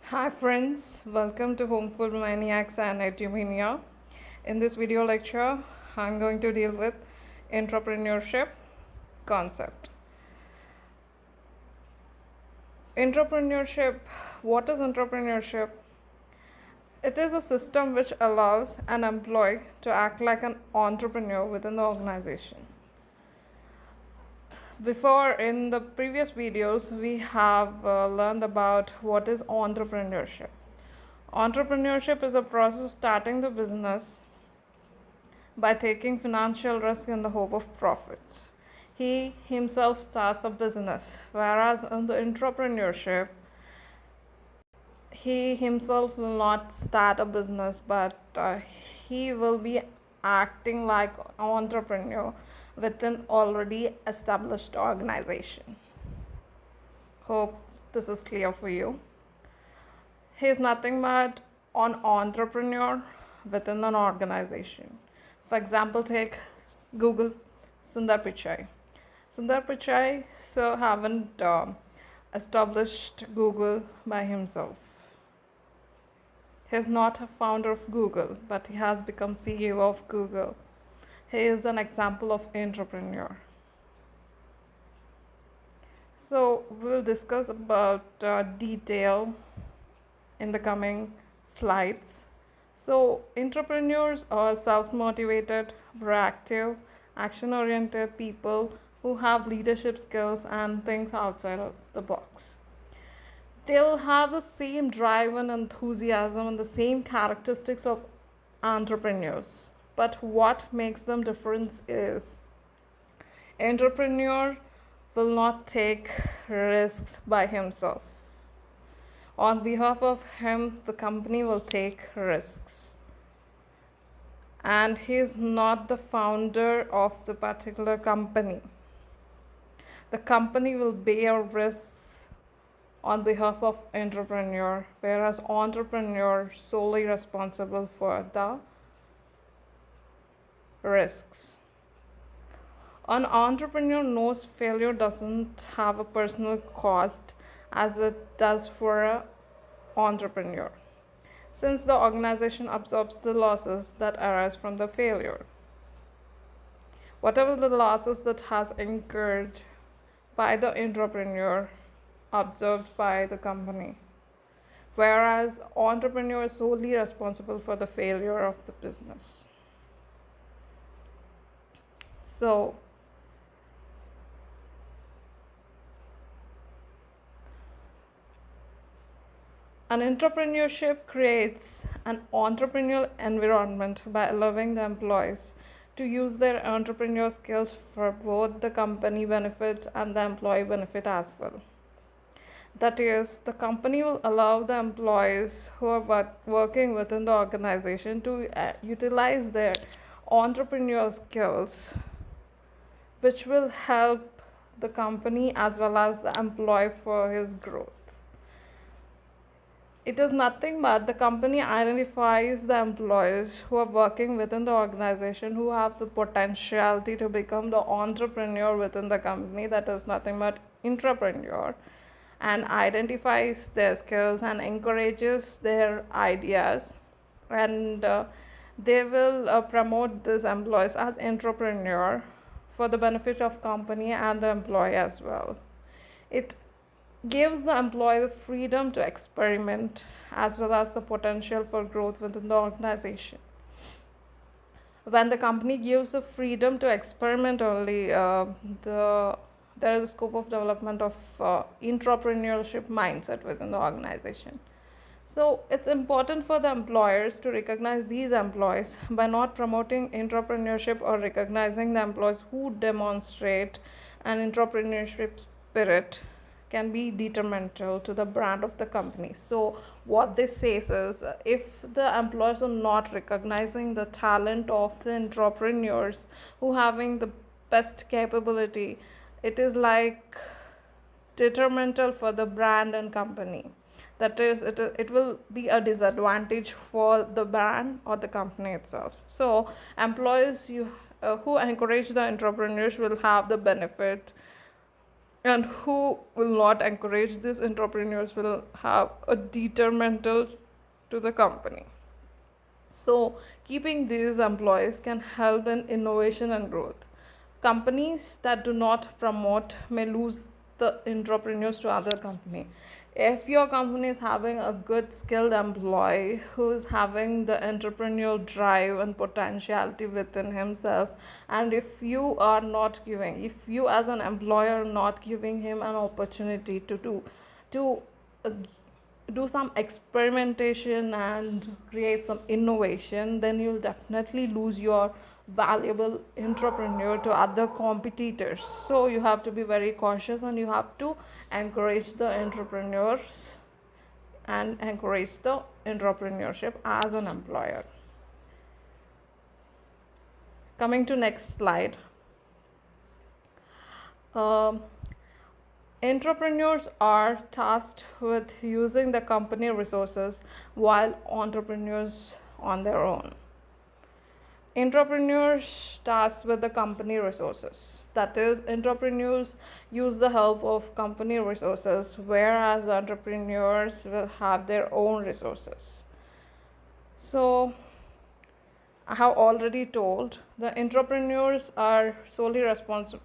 Hi friends, welcome to Home Food Maniacs and Edumania. In this video lecture, I'm going to deal with entrepreneurship concept. Entrepreneurship, what is entrepreneurship? It is a system which allows an employee to act like an entrepreneur within the organization. Before, in the previous videos, we have learned about what is entrepreneurship. Entrepreneurship is a process of starting the business by taking financial risk in the hope of profits. He himself starts a business, whereas in the entrepreneurship, he himself will not start a business, but he will be acting like an entrepreneur with an already established organization. Hope this is clear for you. He is nothing but an entrepreneur within an organization. For example, take Google Sundar Pichai. Sundar Pichai haven't established Google by himself. He is not a founder of Google, but he has become CEO of Google. He is an example of entrepreneur. So we'll discuss about detail in the coming slides. So entrepreneurs are self-motivated, proactive, action-oriented people who have leadership skills and think outside of the box. They'll have the same drive and enthusiasm and the same characteristics of entrepreneurs. But what makes them different is entrepreneur will not take risks by himself. On behalf of him, the company will take risks. And he is not the founder of the particular company. The company will bear risks on behalf of entrepreneur, whereas entrepreneur solely responsible for the risks. An entrepreneur knows failure doesn't have a personal cost as it does for an entrepreneur, since the organization absorbs the losses that arise from the failure. Whatever the losses that has incurred by the entrepreneur, absorbed by the company, whereas entrepreneur is solely responsible for the failure of the business. So an entrepreneurship creates an entrepreneurial environment by allowing the employees to use their entrepreneurial skills for both the company benefit and the employee benefit as well. That is, the company will allow the employees who are working within the organization to utilize their entrepreneurial skills, which will help the company as well as the employee for his growth. It is nothing but the company identifies the employees who are working within the organization who have the potentiality to become the entrepreneur within the company, that is nothing but entrepreneur, and identifies their skills and encourages their ideas, and they will promote these employees as entrepreneur for the benefit of company and the employee as well. It gives the employee the freedom to experiment as well as the potential for growth within the organization. When the company gives the freedom to experiment only, there is a scope of development of entrepreneurship mindset within the organization. So it's important for the employers to recognize these employees by not promoting entrepreneurship or recognizing the employees who demonstrate an entrepreneurship spirit can be detrimental to the brand of the company. So what this says is, if the employers are not recognizing the talent of the entrepreneurs who having the best capability, it is like detrimental for the brand and company. That is, it will be a disadvantage for the brand or the company itself. So employees who encourage the entrepreneurs will have the benefit and who will not encourage these entrepreneurs will have a detrimental to the company. So, keeping these employees can help in innovation and growth. Companies that do not promote may lose the entrepreneurs to other company. If your company is having a good skilled employee who is having the entrepreneurial drive and potentiality within himself, and if you as an employer are not giving him an opportunity to uh, do some experimentation and create some innovation, then you'll definitely lose your valuable entrepreneur to other competitors. So you have to be very cautious and you have to encourage the entrepreneurs and encourage the entrepreneurship as an employer. Coming to next slide. um, Entrepreneurs are tasked with using the company resources while entrepreneurs on their own. Entrepreneurs tasked with the company resources. That is, entrepreneurs use the help of company resources, whereas entrepreneurs will have their own resources. So, I have already told the entrepreneurs are solely responsible.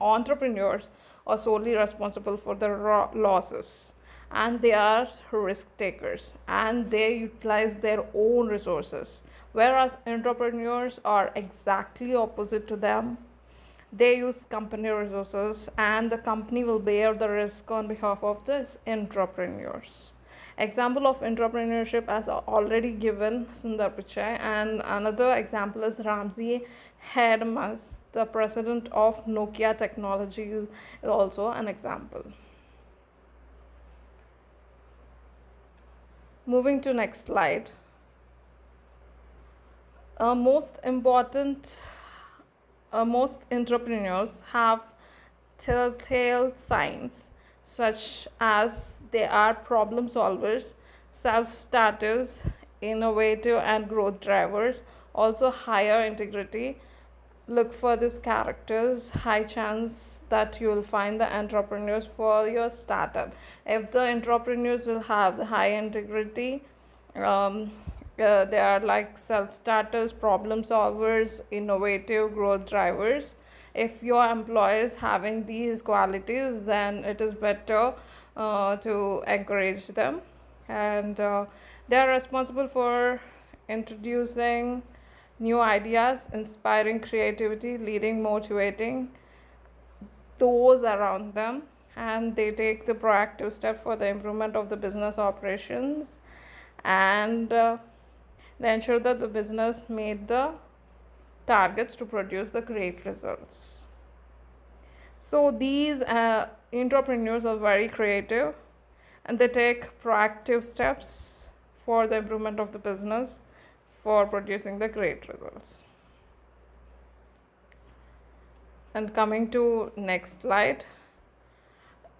Entrepreneurs are solely responsible for the losses, and they are risk takers, and they utilize their own resources. Whereas entrepreneurs are exactly opposite to them. They use company resources, and the company will bear the risk on behalf of these entrepreneurs. Example of entrepreneurship as already given Sundar Pichai, and another example is Ramsey Hermes, the president of Nokia Technologies, is also an example. Moving to next slide. Most entrepreneurs have telltale signs such as they are problem solvers, self starters, innovative and growth drivers, also higher integrity. Look for these characters, high chance that you will find the entrepreneurs for your startup. If the entrepreneurs will have the high integrity, um, they are like self starters, problem solvers, innovative growth drivers. If your employee is having these qualities, then it is better to encourage them. And they are responsible for introducing new ideas, inspiring creativity, leading, motivating those around them, and they take the proactive step for the improvement of the business operations, and they ensure that the business made the targets to produce the great results. So these entrepreneurs are very creative, and they take proactive steps for the improvement of the business for producing the great results. And coming to next slide.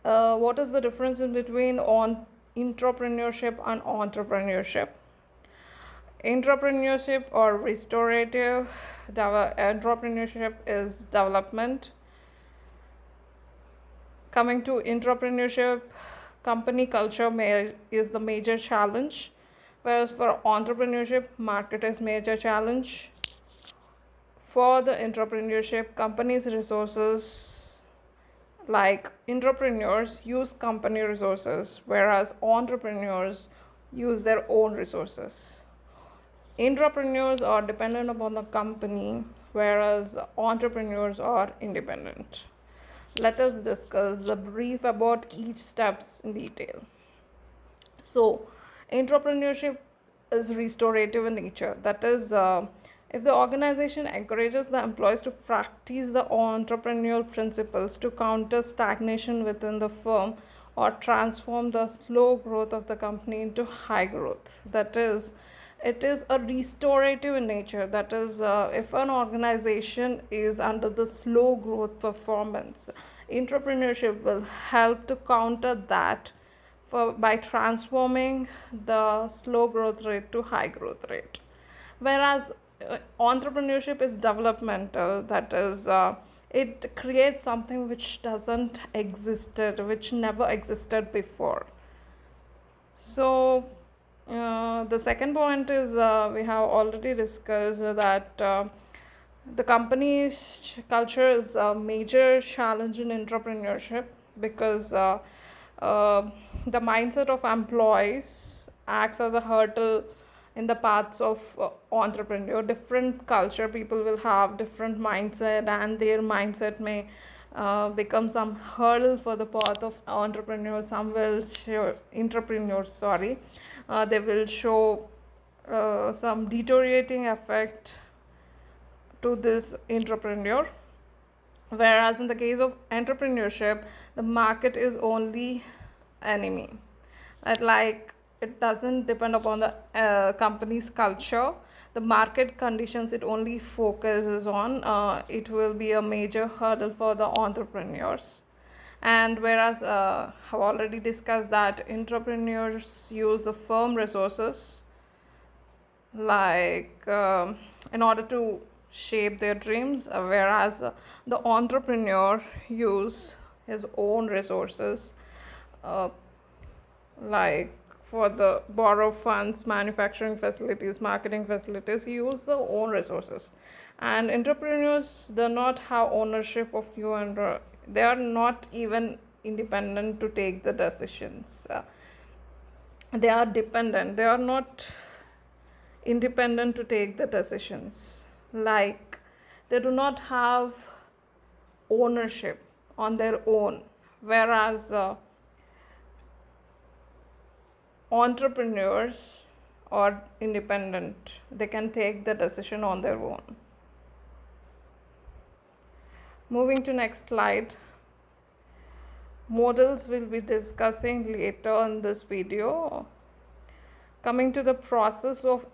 What is the difference in between entrepreneurship and entrepreneurship? Entrepreneurship or restorative entrepreneurship is development. Coming to entrepreneurship, company culture is the major challenge, whereas for entrepreneurship, market is major challenge. For the entrepreneurship, companies' resources, like entrepreneurs use company resources, whereas entrepreneurs use their own resources. Entrepreneurs are dependent upon the company, whereas entrepreneurs are independent. Let us discuss a brief about each steps in detail. So, entrepreneurship is restorative in nature. That is, if the organization encourages the employees to practice the entrepreneurial principles to counter stagnation within the firm or transform the slow growth of the company into high growth. That is, it is a restorative in nature. That is, if an organization is under the slow growth performance, entrepreneurship will help to counter that by transforming the slow growth rate to high growth rate. Whereas entrepreneurship is developmental. That is, it creates something which doesn't existed, which never existed before. So the second point is, we have already discussed that the company's culture is a major challenge in entrepreneurship, because the mindset of employees acts as a hurdle in the paths of entrepreneur. Different culture people will have different mindset, and their mindset may become some hurdle for the path of entrepreneur. Some will show entrepreneurs, sorry, they will show some deteriorating effect to this entrepreneur. Whereas in the case of entrepreneurship, the market is only enemy. Like, it doesn't depend upon the company's culture, the market conditions it only focuses on. It will be a major hurdle for the entrepreneurs. And whereas have already discussed that entrepreneurs use the firm resources, like in order to shape their dreams, whereas the entrepreneur use his own resources, like for the borrow funds, manufacturing facilities, marketing facilities, use their own resources. And entrepreneurs do not have ownership of you, and they are not even independent to take the decisions. They are dependent, they are not independent to take the decisions. Like, they do not have ownership on their own, whereas entrepreneurs are independent, they can take the decision on their own. Moving to next slide. Models will be discussing later in this video. Coming to the process of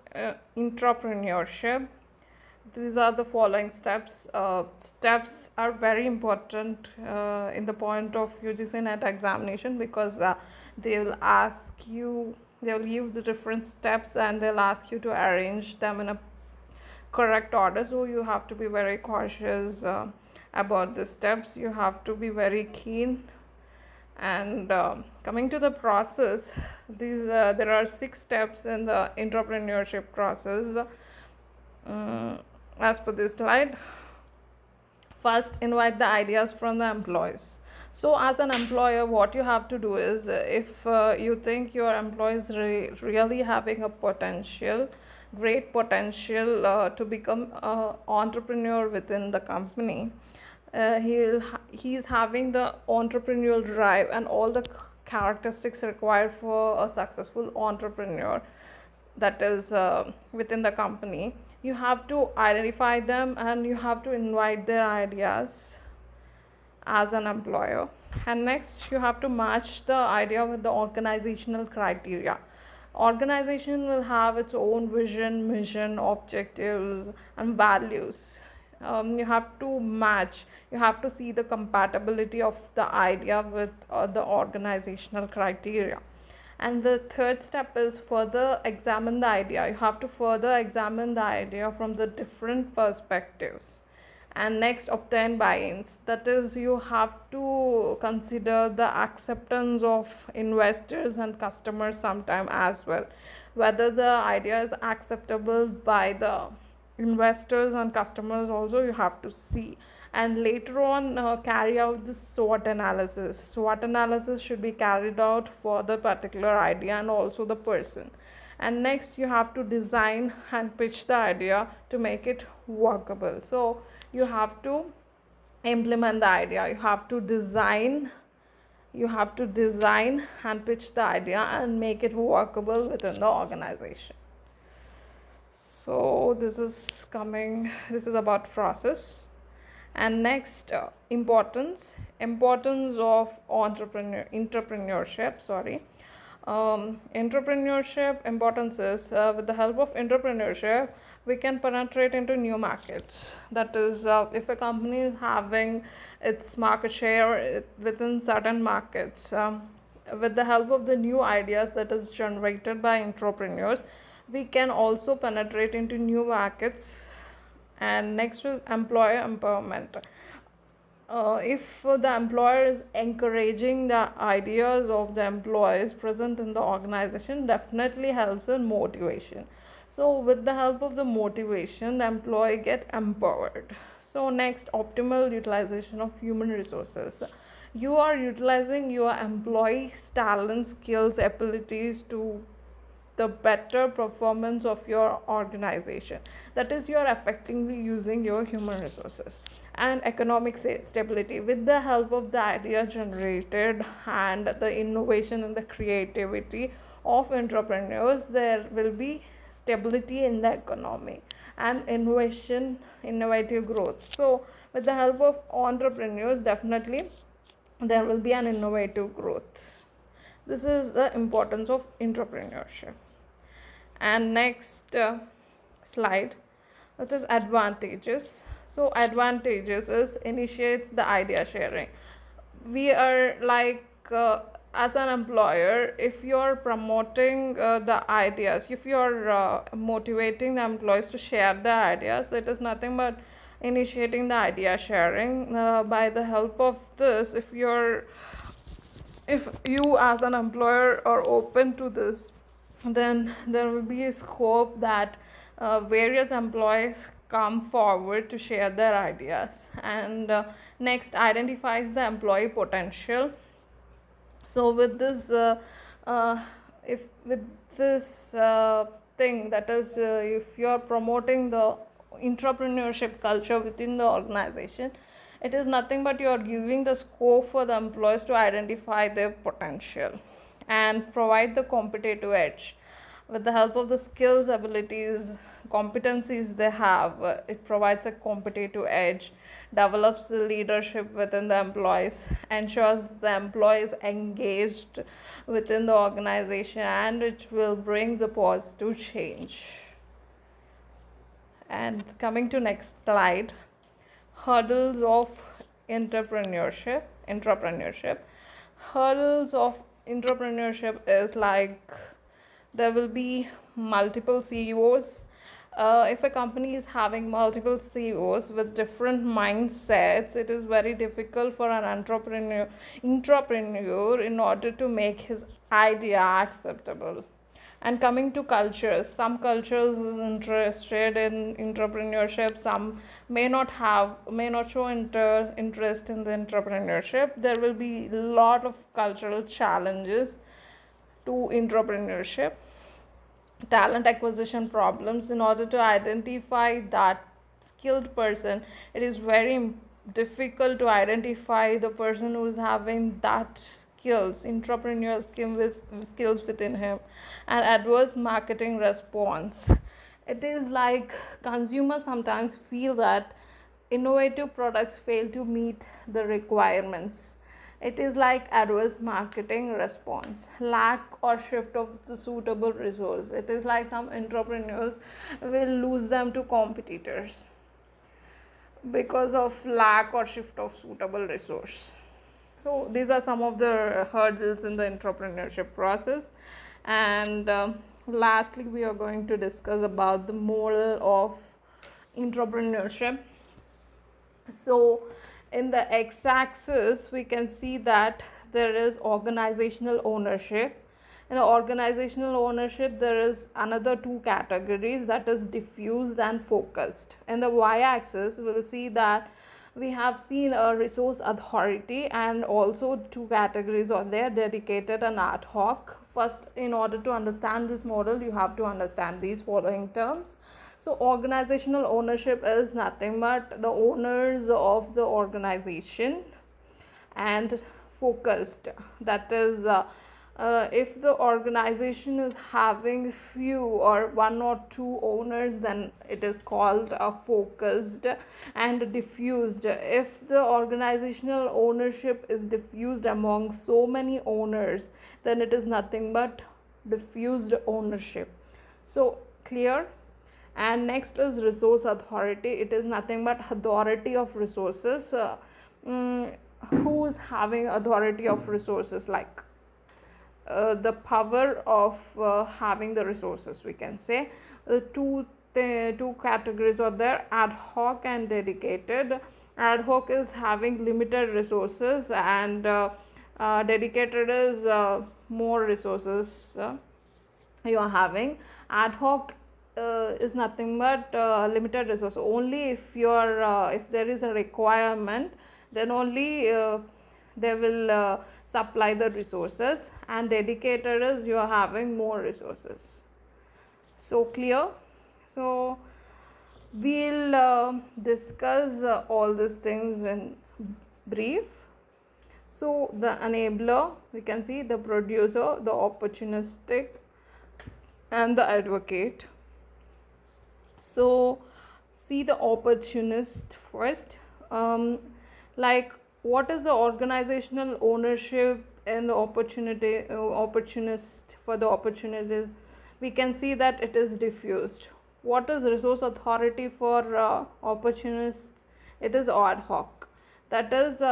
entrepreneurship, these are the following steps. Steps are very important in the point of ugcnet examination, because they will ask you, they will give the different steps, and they'll ask you to arrange them in a correct order. So you have to be very cautious about the steps. You have to be very keen. And coming to the process, these there are 6 steps in the entrepreneurship process, as per this slide. First, invite the ideas from the employees. So as an employer, what you have to do is, if you think your employee is really having a potential, great potential to become an entrepreneur within the company, he's having the entrepreneurial drive and all the characteristics required for a successful entrepreneur, that is within the company. You have to identify them, and you have to invite their ideas as an employer. And next, you have to match the idea with the organizational criteria. Organization will have its own vision, mission, objectives, and values. You have to match, you have to see the compatibility of the idea with the organizational criteria. And the third step is further examine the idea. You have to further examine the idea from the different perspectives. And next, obtain buy-ins. That is, you have to consider the acceptance of investors and customers sometime as well, whether the idea is acceptable by the investors and customers also you have to see. And later on, carry out the SWOT analysis. SWOT analysis should be carried out for the particular idea and also the person. And next, you have to design and pitch the idea to make it workable. So you have to implement the idea, you have to design and pitch the idea and make it workable within the organization. So this is about process. And next, importance of entrepreneurship. Entrepreneurship importance is, with the help of entrepreneurship, we can penetrate into new markets. That is, if a company is having its market share within certain markets, with the help of the new ideas that is generated by entrepreneurs, we can also penetrate into new markets. And next is employer empowerment. if the employer is encouraging the ideas of the employees present in the organization, definitely helps in motivation. So with the help of the motivation, the employee get empowered. So next, optimal utilization of human resources. You are utilizing your employees' talents, skills, abilities to the better performance of your organization. That is, you are effectively using your human resources. And economic stability, with the help of the idea generated and the innovation and the creativity of entrepreneurs, there will be stability in the economy and innovative growth. So with the help of entrepreneurs, definitely there will be an innovative growth. This is the importance of entrepreneurship. And next slide, that is advantages. So advantages is initiates the idea sharing. We are like, as an employer, if you're promoting the ideas, if you're motivating the employees to share their ideas, it is nothing but initiating the idea sharing. By the help of this, if you as an employer are open to this, then there will be a scope that various employees come forward to share their ideas. And next, identifies the employee potential. So with this if with this thing, that is, if you are promoting the entrepreneurship culture within the organization, it is nothing but you are giving the scope for the employees to identify their potential and provide the competitive edge. With the help of the skills, abilities, competencies they have, it provides a competitive edge, develops the leadership within the employees, ensures the employees engaged within the organization, and it will bring the positive change. And coming to next slide, hurdles of entrepreneurship. Hurdles of entrepreneurship is like, there will be multiple CEOs. If a company is having multiple CEOs with different mindsets, it is very difficult for an entrepreneur in order to make his idea acceptable. And coming to cultures, some cultures is interested in entrepreneurship, some may not show interest in the entrepreneurship. There will be a lot of cultural challenges to entrepreneurship. Talent acquisition problems, in order to identify that skilled person, it is very difficult to identify the person who is having that entrepreneurial skills within him. And adverse marketing response, it is like consumers sometimes feel that innovative products fail to meet the requirements. It is like adverse marketing response, lack or shift of the suitable resource. It is like some entrepreneurs will lose them to competitors because of lack or shift of suitable resource. So these are some of the hurdles in the entrepreneurship process. And lastly, we are going to discuss about the model of entrepreneurship. So in the x-axis, we can see that there is organizational ownership. In the organizational ownership, there is another two categories, that is diffused and focused. In the y-axis, we'll see that we have seen a resource authority, and also two categories are there, dedicated and ad hoc. First, in order to understand this model, you have to understand these following terms. So organizational ownership is nothing but the owners of the organization. And focused, that is, if the organization is having few or one or two owners, then it is called focused. And diffused, if the organizational ownership is diffused among so many owners, then it is nothing but diffused ownership. So clear? And next is resource authority. It is nothing but authority of resources. Who is having authority of resources, like the power of having the resources, we can say. The two categories are there, ad hoc and dedicated. Ad hoc is having limited resources, and dedicated is more resources you are having. Ad hoc is nothing but limited resource. Only if there is a requirement, then only they will supply the resources, and dedicated is you are having more resources. So clear? So we'll discuss all these things in brief. So the enabler, we can see the producer, the opportunistic, and the advocate. So see the opportunist first. Like, what is the organizational ownership and the opportunist for the opportunities? We can see that it is diffused. What is resource authority for opportunists? It is ad hoc. That is,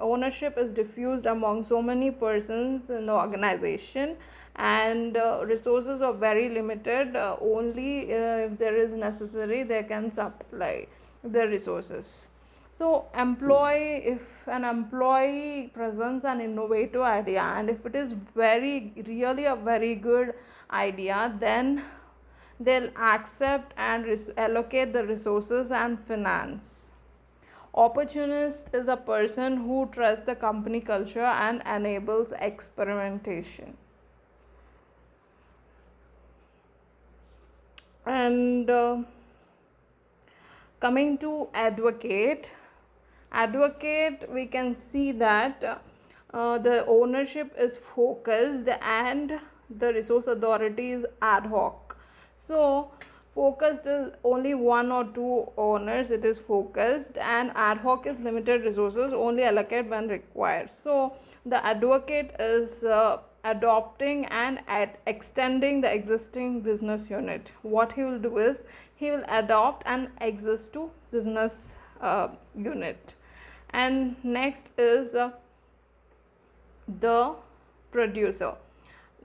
ownership is diffused among so many persons in the organization, and resources are very limited. Only if there is necessary, they can supply the resources. So if an employee presents an innovative idea, and if it is really a very good idea, then they'll accept and allocate the resources and finance. Opportunist is a person who trusts the company culture and enables experimentation. And coming to advocate, we can see that the ownership is focused and the resource authority is ad hoc. So focused is only one or two owners, it is focused, and ad hoc is limited resources, only allocate when required. So the advocate is adopting and extending the existing business unit. What he will do is he will adopt and exist to business unit. And next is the producer.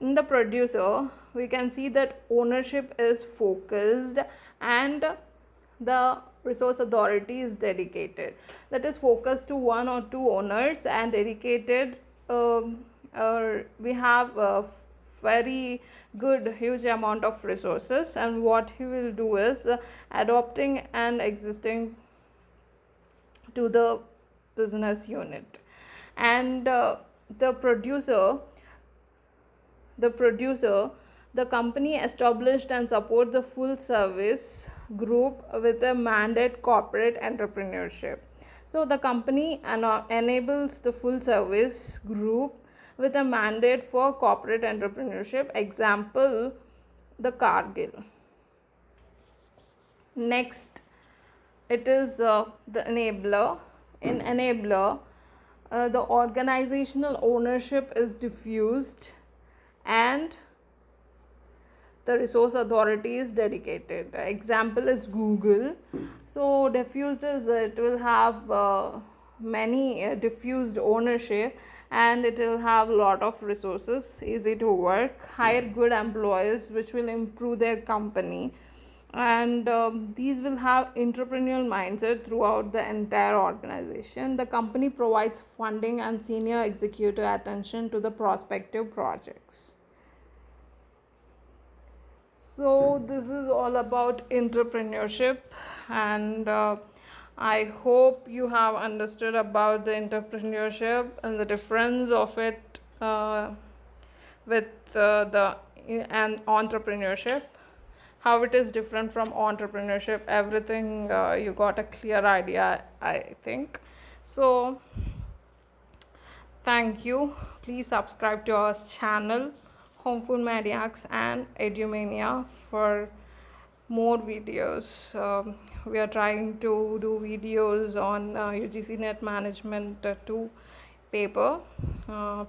In the producer, we can see that ownership is focused and the resource authority is dedicated. That is focused to one or two owners, and dedicated we have a very good huge amount of resources, and what he will do is adopting and existing to the business unit. And the producer, the company established and support the full service group with a mandate corporate entrepreneurship. So the company enables the full service group with a mandate for corporate entrepreneurship. Example, the Cargill. Next, it is the enabler. In enabler, the organizational ownership is diffused and the resource authority is dedicated. Example is Google. So diffused is it will have many diffused ownership, and it will have a lot of resources, easy to work, hire good employees which will improve their company, and these will have entrepreneurial mindset throughout the entire organization. The company provides funding and senior executive attention to the prospective projects. So this is all about entrepreneurship, and I hope you have understood about the entrepreneurship and the difference of it with and entrepreneurship, how it is different from entrepreneurship. Everything you got a clear idea, I think. So thank you. Please subscribe to our channel, Home Food Maniacs and Edumania, for more videos. We are trying to do videos on ugcnet management 2 paper.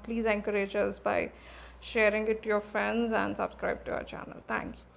Please encourage us by sharing it to your friends and subscribe to our channel. Thank you.